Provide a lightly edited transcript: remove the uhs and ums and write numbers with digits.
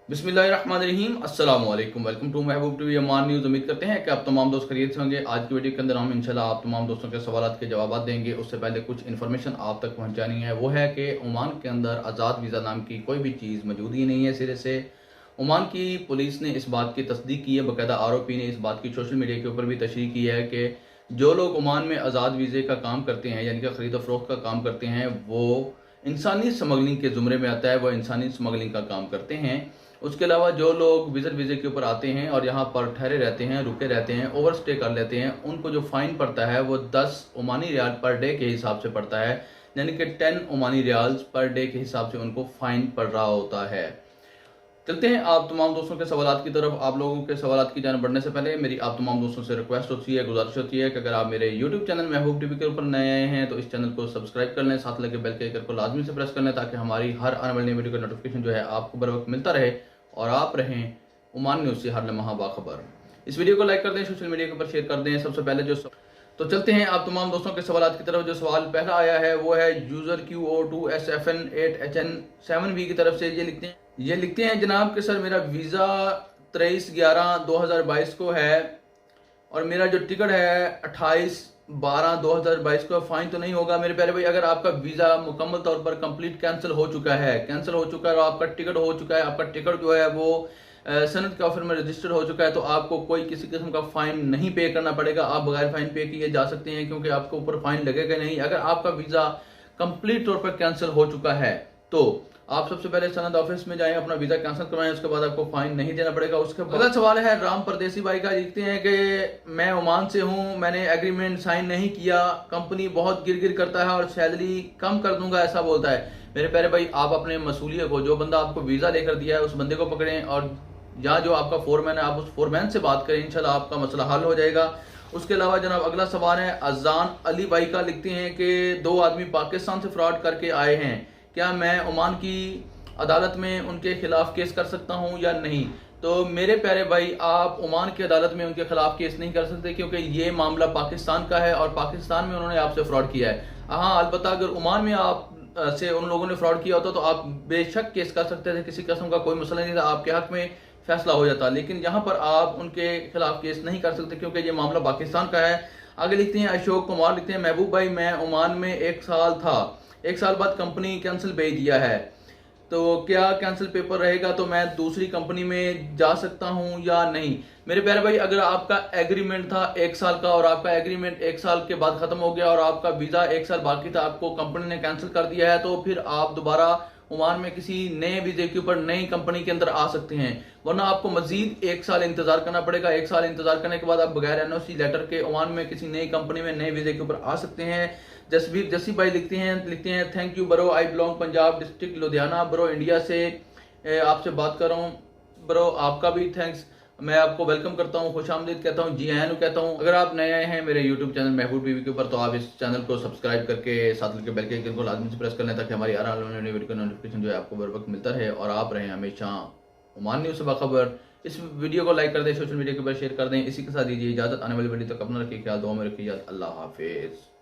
बिस्मिल्लाहिर्रहमानिर्रहीम अस्सलाम वालेकुम। Welcome to Mehboob TV Oman news. उम्मीद करते हैं कि आप तमाम दोस्त खैरियत से होंगे। आज की वीडियो के अंदर हम इंशाल्लाह आप तमाम दोस्तों के सवालात के जवाब देंगे। उससे पहले कुछ इन्फॉर्मेशन आप तक पहुंचानी है। वो है कि ओमान के अंदर आज़ाद वीज़ा नाम की कोई भी चीज़ मौजूद ही नहीं है सिरे से। ओमान की पुलिस ने इस बात की तस्दीक की है, बाकायदा आरोपी ने इस बात की सोशल मीडिया के ऊपर भी तशरीह की है कि जो लोग ओमान में आज़ाद वीज़े का काम करते हैं, यानी कि ख़रीद फ़रोख्त का काम करते हैं, वो इंसानी स्मगलिंग के ज़ुमरे में आता है, वो इंसानी स्मगलिंग का काम करते हैं। उसके अलावा जो लोग विज़िट वीज़े के ऊपर आते हैं और यहाँ पर ठहरे रहते हैं, रुके रहते हैं, ओवर स्टे कर लेते हैं, उनको जो फ़ाइन पड़ता है वो 10 ओमानी रियाल पर डे के हिसाब से पड़ता है, यानी कि 10 ओमानी रियाल्स पर डे के हिसाब से उनको फ़ाइन पड़ रहा होता है। चलते हैं आप तमाम दोस्तों के सवालात की तरफ। आप लोगों के सवालात की जान बढ़ने से पहले मेरी आप तमाम दोस्तों से रिक्वेस्ट होती है, गुजारिश होती है कि अगर आप मेरे यूट्यूब चैनल महबूब टीवी के ऊपर नए आए हैं तो इस चैनल को सब्सक्राइब कर लें, साथ लगे बेल के आइकन को लाजमी से प्रेस कर लें ताकि हमारी हर आने वाली वीडियो का नोटिफिकेशन जो है आपको बर वक्त मिलता रहे और आप रहें ओमान न्यूज़ से हर लम्हा बाखबर। इस वीडियो को लाइक कर दें, सोशल मीडिया के ऊपर शेयर कर दें। सबसे पहले तो चलते हैं आप तमाम दोस्तों के सवालात की तरफ। जो सवाल पहला आया है वो है यूज़र QO2SFN8HN7V की तरफ से। ये लिखते हैं जनाब कि सर मेरा वीज़ा 23/11/2022 को है और मेरा जो टिकट है 28/12/2022 को। फाइन तो नहीं होगा मेरे प्यारे भाई? अगर आपका वीज़ा मुकम्मल तौर पर कंप्लीट कैंसिल हो चुका है और आपका टिकट हो चुका है, आपका टिकट जो है वो सनद के ऑफर में रजिस्टर्ड हो चुका है, तो आपको कोई किसी किस्म का फाइन नहीं पे करना पड़ेगा। आप बगैर फाइन पे किए जा सकते हैं क्योंकि आपके ऊपर फाइन लगेगा नहीं। अगर आपका वीज़ा कंप्लीट तौर पर कैंसिल हो चुका है तो आप सबसे पहले सनद ऑफिस में जाएं, अपना वीज़ा कैंसिल करवाएं, उसके बाद आपको फाइन नहीं देना पड़ेगा। उसके बाद अगला सवाल है राम परदेसी भाई का। लिखते हैं कि मैं ओमान से हूं, मैंने एग्रीमेंट साइन नहीं किया, कंपनी बहुत गिर गिर करता है और सैलरी कम कर दूंगा ऐसा बोलता है। मेरे प्यारे भाई, आप अपने मसूलियत को, जो बंदा आपको वीज़ा लेकर दिया है उस बंदे को पकड़ें और या जो आपका फोरमैन है आप उस फोरमैन से बात करें, इंशाल्लाह आपका मसला हल हो जाएगा। उसके अलावा जनाब अगला सवाल है अजान अली भाई का। लिखते हैं कि 2 आदमी पाकिस्तान से फ्रॉड करके आए हैं, क्या मैं ओमान की अदालत में उनके खिलाफ केस कर सकता हूं या नहीं? तो मेरे प्यारे भाई, आप ओमान की अदालत में उनके खिलाफ केस नहीं कर सकते क्योंकि ये मामला पाकिस्तान का है और पाकिस्तान में उन्होंने आपसे फ्रॉड किया है। हाँ, अलबत्ता अगर ओमान में आप से उन लोगों ने फ्रॉड किया होता तो आप बेशक केस कर सकते थे, किसी किस्म का कोई मसला नहीं था, आपके हक में फैसला हो जाता। लेकिन यहाँ पर आप उनके खिलाफ केस नहीं कर सकते क्योंकि ये मामला पाकिस्तान का है। आगे लिखते हैं अशोक कुमार। लिखते हैं महबूब भाई, मैं ओमान में 1 साल था, 1 साल बाद कंपनी कैंसिल भेज दिया है, तो क्या कैंसिल पेपर रहेगा तो मैं दूसरी कंपनी में जा सकता हूं या नहीं? मेरे प्यारे भाई, अगर आपका एग्रीमेंट था 1 साल का और आपका एग्रीमेंट 1 साल के बाद खत्म हो गया और आपका वीजा 1 साल बाकी था, आपको कंपनी ने कैंसिल कर दिया है, तो फिर आप दोबारा ओमान में किसी नए वीजे के ऊपर नई कंपनी के अंदर आ सकते हैं, वरना आपको मजीद 1 साल इंतजार करना पड़ेगा। 1 साल इंतजार करने के बाद आप बगैर एनओसी लेटर के ओमान में किसी नई कंपनी में नए वीजे के ऊपर आ सकते हैं। जसबीर जसी भाई लिखते हैं thank you bro, I belong Punjab district Ludhiana bro, India से आपसे बात कर रहा हूँ ब्रो। आपका भी थैंक्स, मैं आपको वेलकम करता हूँ, खुश आमदीद कहता हूँ, जी आयन कहता हूँ। अगर आप नए आए हैं मेरे यूट्यूब चैनल महबूब टीवी के ऊपर तो आप इस चैनल को सब्सक्राइब करके साथ लगे बेल के आइकन को लाजमी से प्रेस कर लें ताकि हमारी हर आने वाली वीडियो का नोटिफिकेशन जो है आपको बर वक्त मिलता रहे और आप रहें हमेशा ओमान न्यूज़ से बाखबर। इस वीडियो को लाइक कर दें, सोशल मीडिया के ऊपर शेयर कर दें। इसी के साथ दीजिए इजाजत, आने वाली वीडियो तक अपना रखिए ख्याल, दुआ में रखिए याद। अल्लाह हाफिज़।